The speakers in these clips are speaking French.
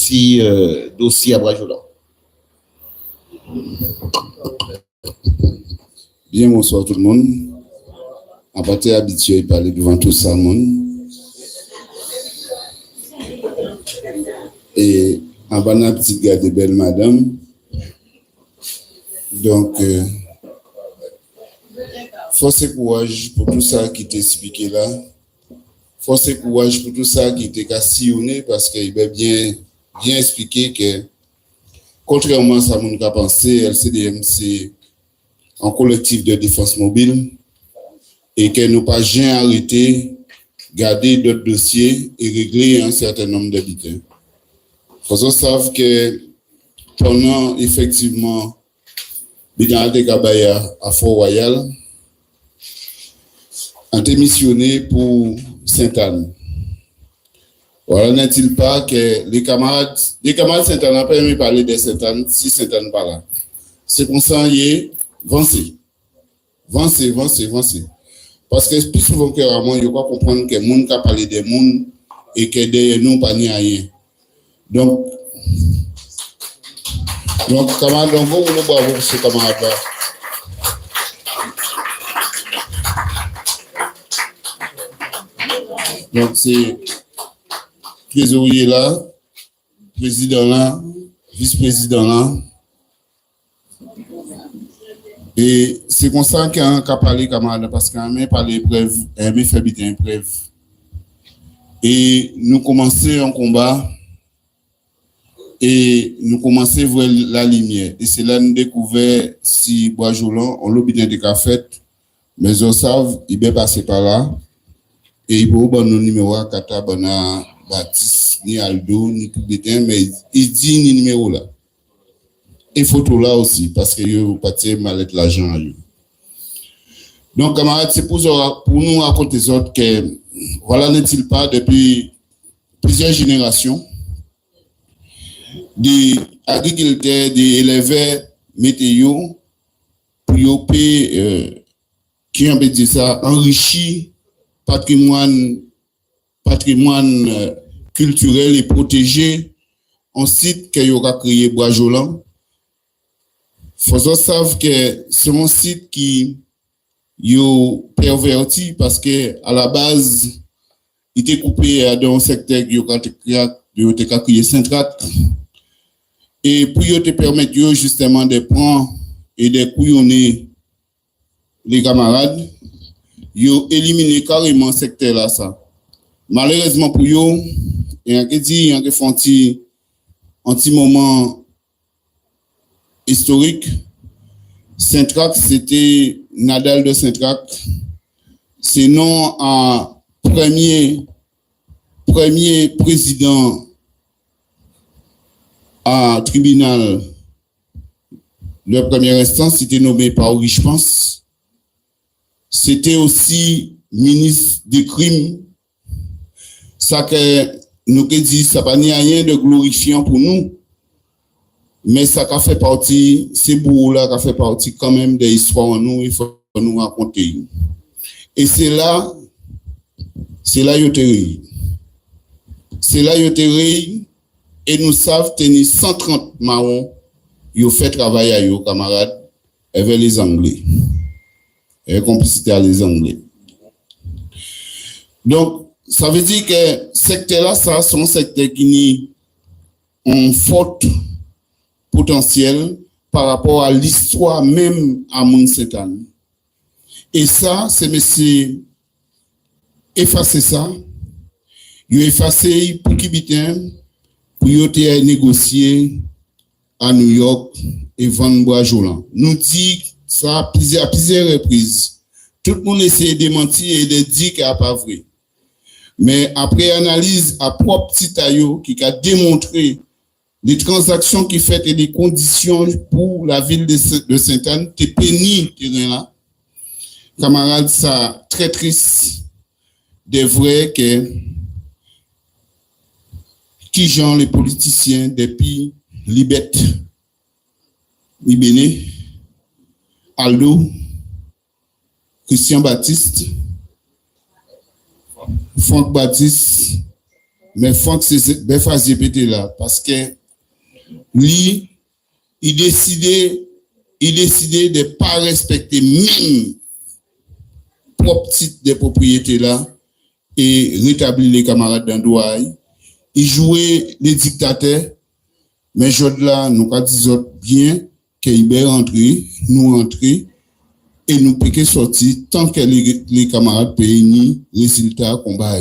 si dossier à Brajolan. Bien, bonsoir tout le monde. À partir habitué de parler devant tout ça, monde. Et en bas, la petite garde de belle madame. Donc, force et courage pour tout ça qui t'est expliqué là. Force et courage pour tout ça qui t'est cassillonné parce qu'il va bien expliqué que, contrairement à ce qu'on a pensé, LCDM, c'est un collectif de défense mobile et que nous pas jamais arrêté, garder d'autres dossiers et régler un certain nombre d'habitants. Parce qu'on savent que pendant effectivement Bidal de Gabaya à Fort-Royal, a été missionné pour Sainte-Anne. Voilà, n'est-il pas que les camarades Sainte-Anne n'ont pas aimé parler de Sainte-Anne si Sainte-Anne pas là. C'est pour ça qu'il avancez. Parce que plus souvent que rarement, il faut comprendre que les gens qui parlent des gens et que derrière nous, pas ni rien. Donc, camarades, donc, vous voulez bravo pour ce camarade-là. Donc, c'est trésorier là, président là, vice-président là. Et c'est comme ça qu'on a parlé, camarade, parce qu'on a parlé preuve, on a fait bien preuve. Et nous commençons un combat et nous commençons à voir la lumière. Et c'est là que nous découvrons si Brajolan, on l'a bien de café, mais on savent, il va passer par là. Et il peut pas nos numéros à Kata, Bana, Baptiste, ni Aldo, ni tout le temps, mais il dit ni numéro là. Et photo là aussi, parce que vous partez mal avec l'argent. Donc, camarades, c'est pour nous raconter les autres que, voilà, n'est-il pas, depuis plusieurs générations, des agriculteurs, des éleveurs météo, pour qui ont dit ça, enrichir patrimoine culturel et protégé, un site que y aura créé Brajolan. Faut savoir que c'est un site qui est perverti parce que à la base, il était coupé dans un secteur qui a créé Saint-Trac. Et pour te permettre justement de prendre et de couillonner les camarades, ils ont éliminé carrément ce secteur-là. Ça. Malheureusement pour eux, il y a un petit moment historique. Saint-Trac, c'était Nadal de Saint-Trac. C'est non à premier président à tribunal de première instance, c'était nommé par Riche Pense. C'était aussi ministre des crimes. Ça que nous dit, ça n'a rien de glorifiant pour nous. Mais ça a fait partie, ces bouts-là, qui fait partie quand même des histoires en nous, il faut nous raconter. Et c'est là, yoterei. C'est là, yoterei, et nous savons tenir 130 marrons, ils ont fait travail à eux, camarades, avec les Anglais. Avec complicité à les Anglais. Donc, ça veut dire que ce secteur-là, ça, c'est un secteur qui a un fort potentiel par rapport à l'histoire même à Mont-Sainte-Anne. Et ça, c'est monsieur effacer ça. Il a effacé pour qui bitin, pour y négocier à New York et vendre Brajolan. Nous dit ça à plusieurs reprises. Tout le monde essaie de mentir et de dire qu'il n'y a pas vrai. Mais après analyse à propre petit taillot qui a démontré les transactions qui fait et les conditions pour la ville de Sainte-Anne, t'es pénible, là. Camarades, ça très triste. De vrai que qui genre les politiciens depuis Libette, Libéné, Aldo, Christian Baptiste, Franck Baptiste, mais faut que c'est ben faisait péter là parce que lui il décidait de pas respecter même propre titre de propriété là et rétablir les camarades dans droit. Il jouait les dictateurs, mais je là nous pas disons bien qu'il est rentré, nous rentrer et nous piquer sortir tant que les camarades payent résultat combat.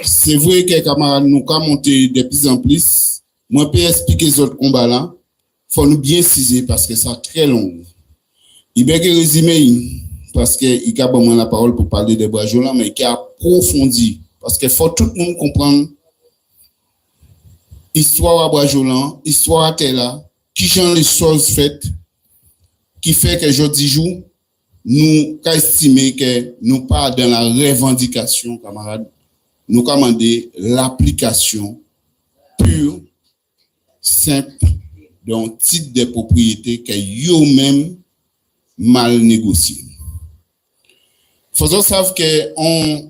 C'est vrai que les camarades nous ont monté de plus en plus. Moi, je peux expliquer les autres combats là. Il faut nous bien ciser parce que c'est très long. Il y a un résumé parce qu'il y a bon la parole pour parler de Brajolan, mais qui a approfondi. Parce qu'il faut tout le monde comprendre l'histoire à Brajolan, l'histoire à Tella, qui change les choses faites, qui fait que jeudi jour, nous estimons que nous pas dans la revendication, camarades. Nous commandons l'application pure, simple, d'un titre de propriété que eux-mêmes mal négocié. Il faut savoir qu'un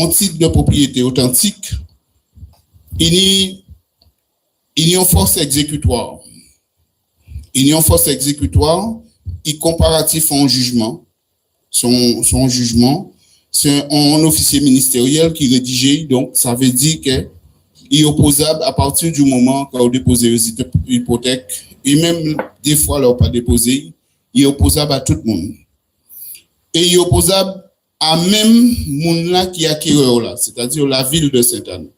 titre de propriété authentique, il y a une force exécutoire. Il y a une force exécutoire, il comparatif en jugement, son jugement. C'est un officier ministériel qui rédigeait, donc ça veut dire que il est opposable à partir du moment qu'on dépose l'hypothèque, et même des fois, là, pas déposé, il est opposable à tout le monde. Et il est opposable à même monde là qui acquéreur là, c'est-à-dire la ville de Sainte-Anne.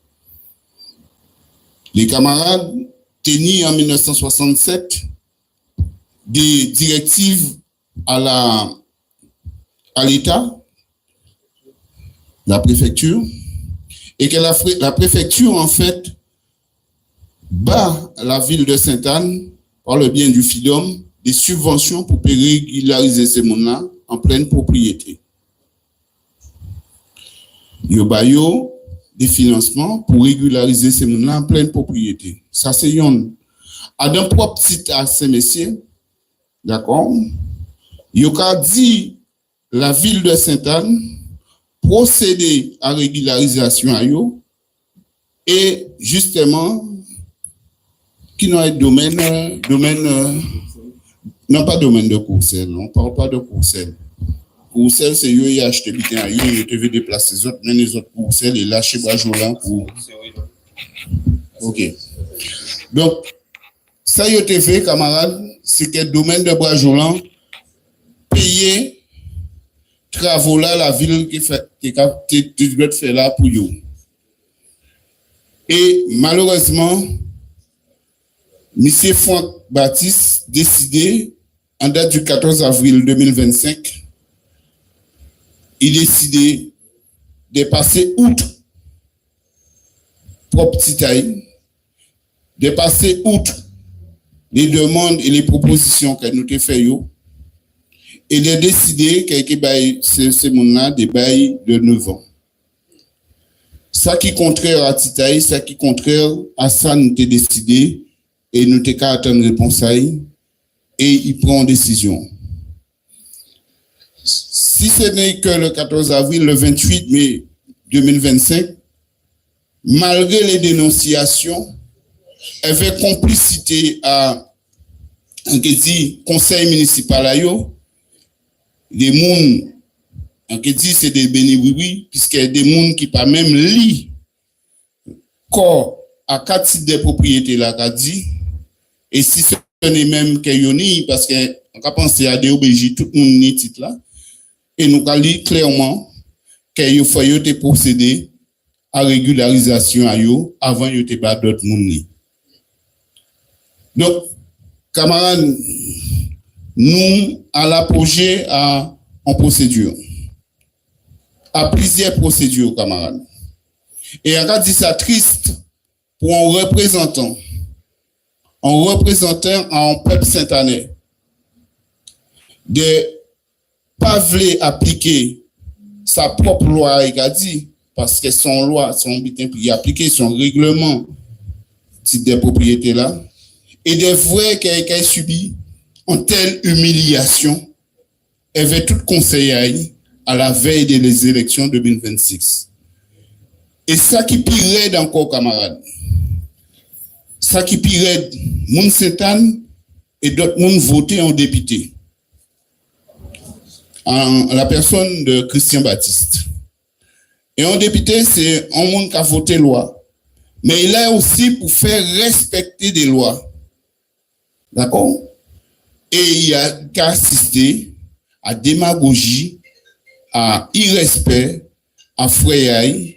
Les camarades tenaient en 1967 des directives à l'État, la préfecture, et que la préfecture, en fait, bat la ville de Sainte-Anne, par le bien du FIDOM, des subventions pour régulariser ces mondes-là en pleine propriété. Il y a des financements pour régulariser ces mondes-là en pleine propriété. Ça, c'est yon. À d'un propre site à ces messieurs, d'accord, il y a dit la ville de Sainte-Anne procéder à régularisation à yo et justement qui n'a domaine non pas domaine de Courcelles, on parle pas de Courcelles. Courcelles c'est yo y acheter bien à yo, il te veut déplacer les autres, mais les autres Courcelles et lâcher Brajolan pour OK. Donc ça yo te fait camarade, c'est que domaine de Brajolan payer travaux là, la ville qui fait, qui doit faire là pour eux. Et malheureusement, M. Franck Baptiste décidé, en date du 14 avril 2025, il décidé de passer outre propre petit taille, de passer outre les demandes et les propositions que nous te faisons, et de décider que ce monde-là des bails de 9 ans. Ça qui est contraire à Titaï, ça qui est contraire à ça, nous t'ai décidé et nous t'ai qu'à attendre réponse à et il prend une décision. Si ce n'est que le 14 avril, le 28 mai 2025, malgré les dénonciations, elle fait complicité à un conseil municipal à yo, des moun en qui dit c'est des bénévoles puisque des moun qui pas même li corps à quatre titres de propriété là qu'a dit et si ce n'est même que yoni parce que on a pensé à des OBJ tout le monde ni titre là et nous a dit clairement que il faut te procéder à régularisation à yo avant yo te pas d'autres moun ni. Donc camarades, nous, à l'apogée en procédure, à plusieurs procédures, camarades. Et on a dit ça triste pour un représentant en peuple saint-anais de pas vouloir appliquer sa propre loi, il a dit, parce que son loi, son butin, puis appliquer son règlement titre de propriété là, et de voir qu'il a subi une telle humiliation avait tout conseillé à la veille des élections 2026. Et ça qui pire encore, camarades, ça qui pire, moun Setan et d'autres moun voté en député. En la personne de Christian Baptiste. Et en député, c'est un monde qui a voté loi. Mais il est aussi pour faire respecter des lois. D'accord? Et il y a qu'à assister à démagogie, à irrespect, à frayaille,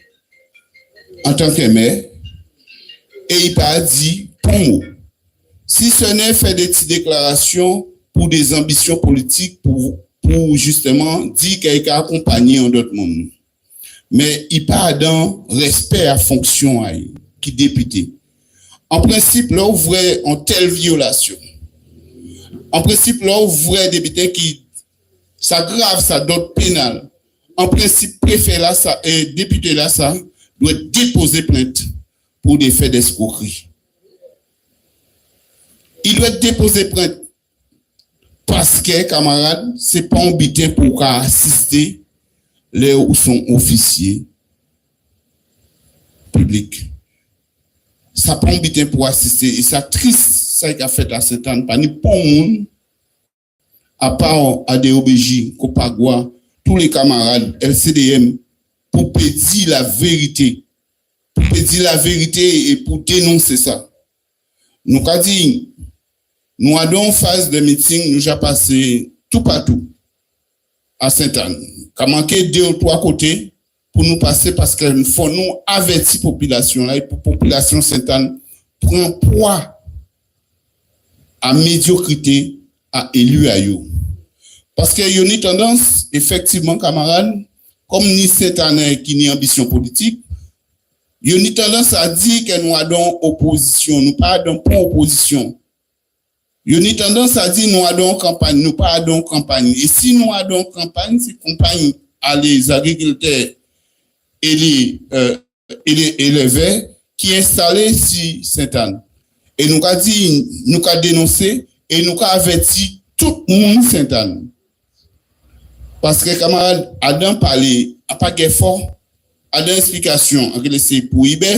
en tant que maire. Et il n'a dit pas mot. Si ce n'est fait des petites déclarations pour des ambitions politiques, pour justement dire qu'il a accompagné un autre monde. Mais il pas dans respect à fonction qui député. En principe, là, vous voyez en telle violation. En principe, là, vous voyez député qui s'aggrave ça d'autres pénal. En principe, préfet là, ça, et député là, ça, doit déposer plainte pour des faits d'escroquerie. Il doit déposer plainte parce que, camarades, c'est pas un butin pour assister les où sont officiers publics. Ça prend un butin pour assister. Et ça triste, ça qui a fait à cet an. Pas ni bon monde, à part à des OBJ, Copagua, tous les camarades, LCDM, pour pédir la vérité. Pour pédir la vérité et pour dénoncer ça. Nous avons dit, nous avons en phase de meeting, nous avons passé tout partout à Sainte-Anne. Nous avons manqué 2 ou 3 côtés pour nous passer parce que nous faut nous avertir la population là et pour la population Sainte-Anne prend poids à médiocrité à élu à eux. Parce qu'il y a une tendance, effectivement, camarades, comme ni Sainte-Anne qui ni ambition politique, il y a une tendance à dire que nous avons opposition, nous pas dans opposition. Il y a une tendance à dire nous avons campagne, nous pas dans campagne. Et si nous avons campagne, c'est campagne à les agriculteurs et les verts qui installés sur Sainte-Anne. Et nous avons dit, nous avons dénoncé et nous avons averti tout le monde Sainte-Anne. Parce que camarade Adam parlait, à pas d'effort, à d'explication, c'est pour Iber,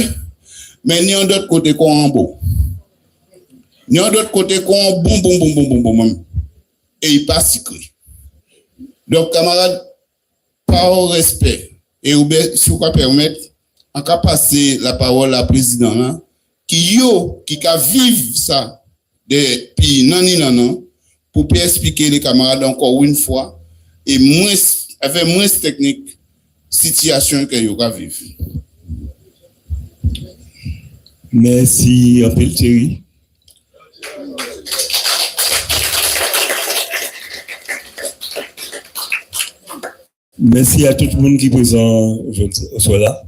mais il y a d'autres côtés qu'on en beau. Il y a d'autres côtés qu'on bon. Et il passe secret. Donc, camarades, par respect, et si vous pouvez permettre, on va passer la parole à la présidente, qui a vivre ça, depuis non, pour expliquer les camarades encore une fois, et moins, avec moins technique, situation que vous va vivre. Merci, Appel Thierry. Merci à tout le monde qui est présent soit là.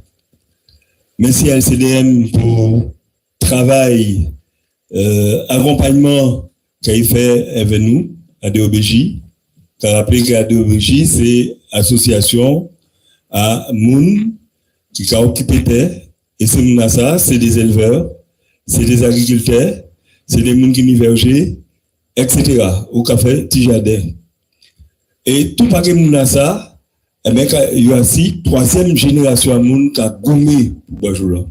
Merci à LCDM pour travail, accompagnement qu'il fait avec nous, à DOBJ. Tu as rappelé que DOBJ, c'est association à Moun qui a occupé terre. Et c'est moun ça, c'est des éleveurs, c'est des agriculteurs, c'est des moun qui sont vergers, etc. Au café, petit jardin. Et tout paquet moun ça, eh bien, il y a aussi 3e génération de monde qui a gommé pour ce jour-là.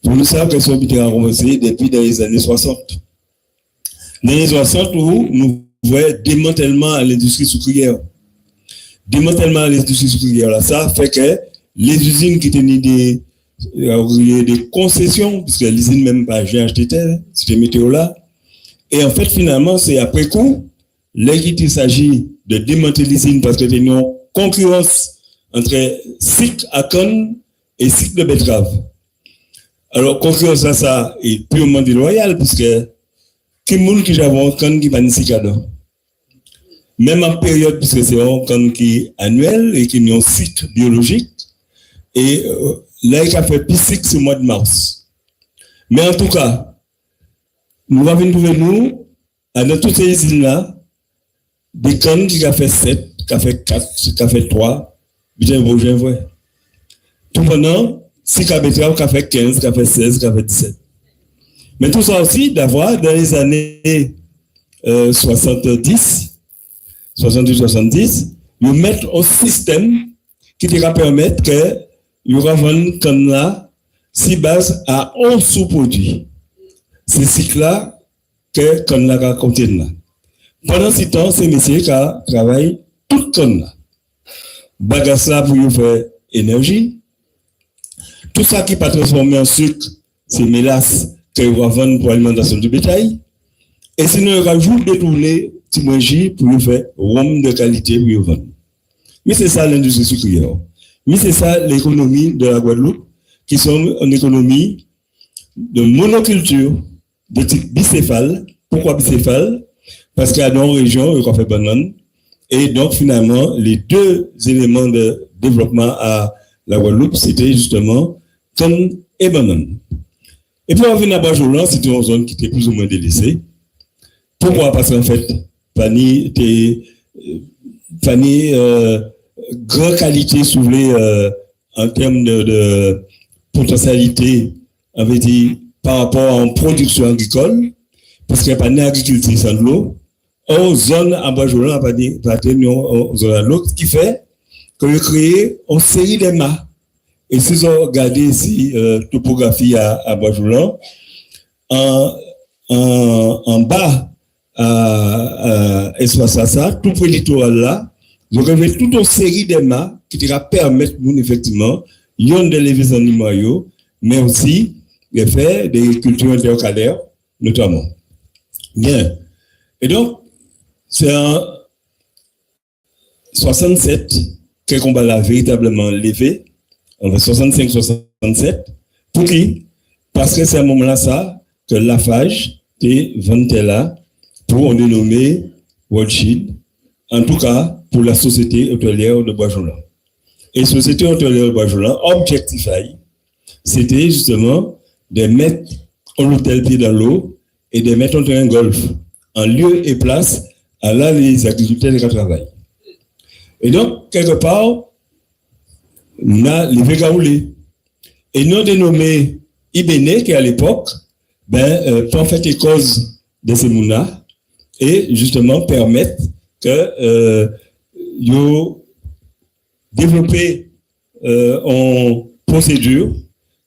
Vous le savez que ce qui a commencé depuis les années 60. Dans les années 60, nous voyons démantèlement à l'industrie sucrière. Démantèlement à l'industrie sucrière, là, ça fait que les usines qui tenaient des concessions, puisque l'usine même pas j'ai acheté terre, c'était météo là. Et en fait, finalement, c'est après coup, là qu'il s'agit de démanteler l'usine parce que nous concurrence entre cycle à canne et cycle de betterave. Alors, concurrence à ça est purement déloyale, puisque qui monde qui j'avais un canne qui va n'y cadre. Même en période, puisque c'est un canne qui est annuel et qui est un cycle biologique, et là, il a fait plus cycle ce mois de mars. Mais en tout cas, nous avons trouvé nous, dans toutes ces usines-là, des cannes qui a fait 7, qui a fait 4, qui a fait 3, bien vrai. Tout pendant, si qui a fait 15, qui a fait 16, qui a fait 17. Mais tout ça aussi, d'avoir dans les années 70, 70, ils mettent un système qui te permettre que ils revendent comme là, si base à 11 sous-produits. C'est ce cycle-là que comme là raconté là. Pendant ce temps, ces messieurs qui travaillent tout comme là. Bagassa pour faire énergie. Tout ça qui n'est pas transformé en sucre, c'est mélasse qu'ils vont vendre pour l'alimentation du bétail. Et sinon, ils rajoutent détourner Timoji pour faire rhum de qualité pour vendre. Mais c'est ça l'industrie sucrière. Mais c'est ça l'économie de la Guadeloupe, qui sont une économie de monoculture de type bicéphale. Pourquoi bicéphale? Parce qu'à nos régions, ils ont fait banane. Et donc, finalement, les deux éléments de développement à la Guadeloupe, c'était justement tonne et banane. Et puis, on vient à Bajoulan, c'était une zone qui était plus ou moins délaissée. Pourquoi? Parce qu'en fait, Fanny était grande qualité soulevée en termes de potentialité, on veut dire, par rapport à une production agricole, parce qu'il n'y a pas d'agriculture sans l'eau. Aux zones à Bajoulan, on va dire, aux zones à l'eau, ce qui fait que vous créez une série de mâts. Et si vous regardez ici topographie à Bajoulan, en bas à Espace ça, tout près du littoral là, vous avez toute une série de mâts qui va permettre, effectivement, de lever les animaux, mais aussi de faire des cultures intercalaires, notamment. Bien. Et donc, c'est en 67 que le combat l'a véritablement levé, en 65-67. Pour qui? Parce que c'est à un moment-là, ça, que Lafarge est vendu là pour on dénommer Rothschild, en tout cas pour la société hôtelière de Bajoulan. Et la société hôtelière de Bajoulan, Objectify, c'était justement de mettre un hôtel pied dans l'eau et de mettre un terrain golf en lieu et place à là les agriculteurs qui travaillent. Et donc, quelque part, on a les Végaoulés. Et nous dénommé Ibéné, qui à l'époque, pour faire des causes de ces mounas et justement permettre que yo développer une procédure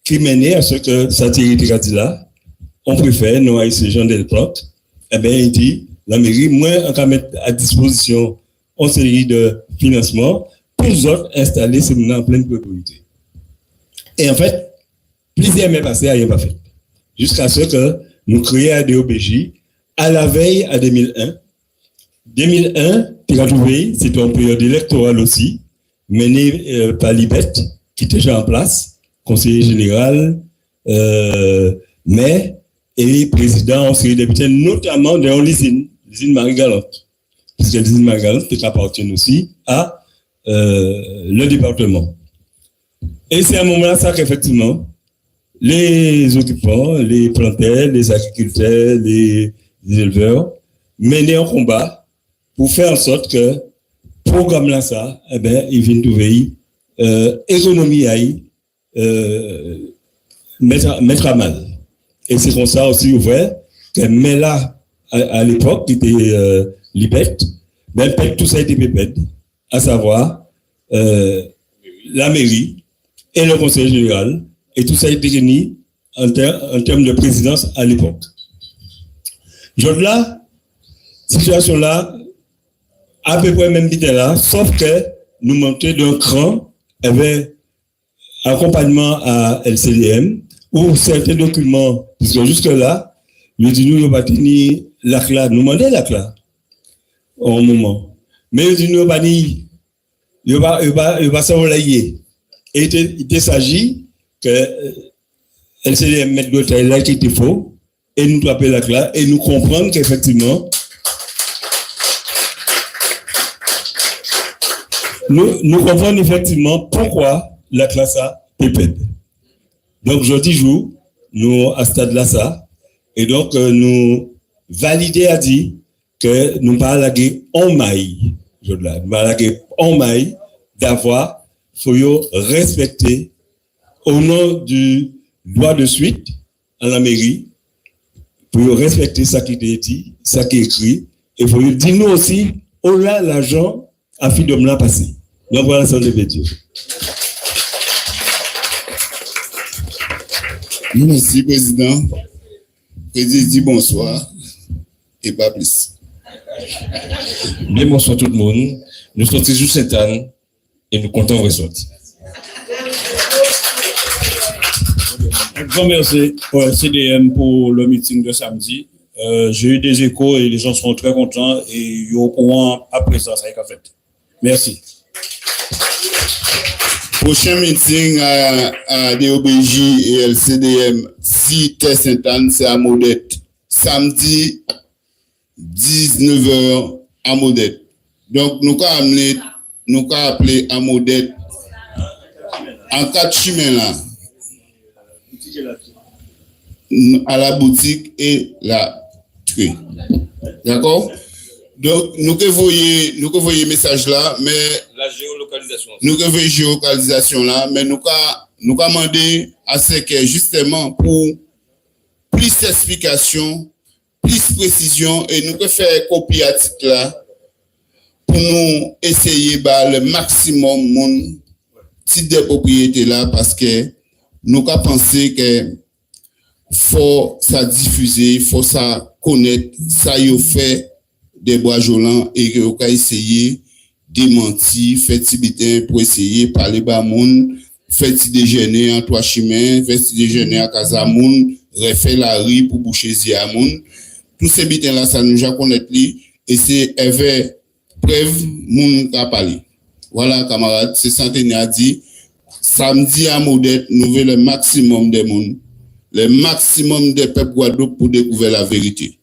qui menait à ce que Satiri là, on préfère, nous, à ces gens de l'époque, il dit, la mairie, moi, on va mettre à disposition une série de financements pour les autres installer ces mounas en pleine propriété. Et en fait, plusieurs mai passés, rien pas fait. Jusqu'à ce que nous créions à DOBJ à la veille à 2001. 2001, c'était une période électorale aussi, menée par Libet, qui était déjà en place, conseiller général, maire et président en série député, notamment dans l'usine Marie-Galante. Puisque l'usine Marie-Galante appartient aussi à le département. Et c'est à un moment-là ça qu'effectivement, les occupants, les planteurs, les agriculteurs, les éleveurs menaient un combat pour faire en sorte que le programme là, ça, ils viennent trouver économie mettre à mal. Et c'est comme ça aussi ouvert que mais là, à l'époque, qui était Libet, tout ça a été pépède, à savoir la mairie et le conseil général, et tout ça a été réuni en termes de présidence à l'époque. Aujourd'hui, là, situation là, à peu près même bité là, sauf que nous montons d'un cran avec accompagnement à LCDM, où certains documents, puisque jusque-là, nous disons nous pas tenir l'ACLA, nous demandons l'ACLA au moment. Mais nous disons pas ni, il va s'envoyer. Et il s'agit que LCDM mette de taille là qui était faux, et nous appeler l'ACLA, et nous comprendre qu'effectivement, nous comprenons effectivement pourquoi la classe a pépède. Donc, jeudi jour, nous, à ce stade-là, ça, et donc, nous valider à dire que nous pas laguer en maille, nous pas laguer en maille d'avoir, faut respecter au nom du droit de suite à la mairie, pour respecter ça qui est dit, ça qui est écrit, et faut dire nous aussi, on a l'argent à fin de là passé. Donc voilà ça veut dire. Merci, Président. Président dit bonsoir et pas plus. Bien bonsoir tout le monde. Nous sommes toujours Sainte-Anne et nous comptons ressortir. Un grand merci au CDM pour le meeting de samedi. J'ai eu des échos et les gens sont très contents et ils ont au courant à présent ça a fait. Merci. Prochain meeting à DOBJ et LCDM, si Terre Sainte-Anne, c'est à Modette. Samedi, 19h à Modette. Donc, nous avons appelé à Modette en 4 chemins là. À la boutique et la tuer. D'accord? Donc, nous que voyez message là, mais La géolocalisation. nous que voyez géolocalisation là, mais nous demandé à ce que justement pour plus d'explications, plus précision et nous que faire copie article là pour nous essayer le maximum mon titre de propriété là parce que nous avons pensé que faut ça diffuser, faut ça connaître, ça y fait des bois jolants et que vous essayer démentir, faire petit pour essayer parler bas moun, faire petit déjeuner en 3 chemins, faire petit déjeuner à Casamoun, refaire la rue pour boucher zia moun. Tous ces bitins là ça nous a connaître li et c'est avec preuve moun a parlé. Voilà camarades, c'est Centenaire a dit samedi à Modette, nous voulons le maximum des monde, le maximum des peuples Guadeloupe pour découvrir la vérité.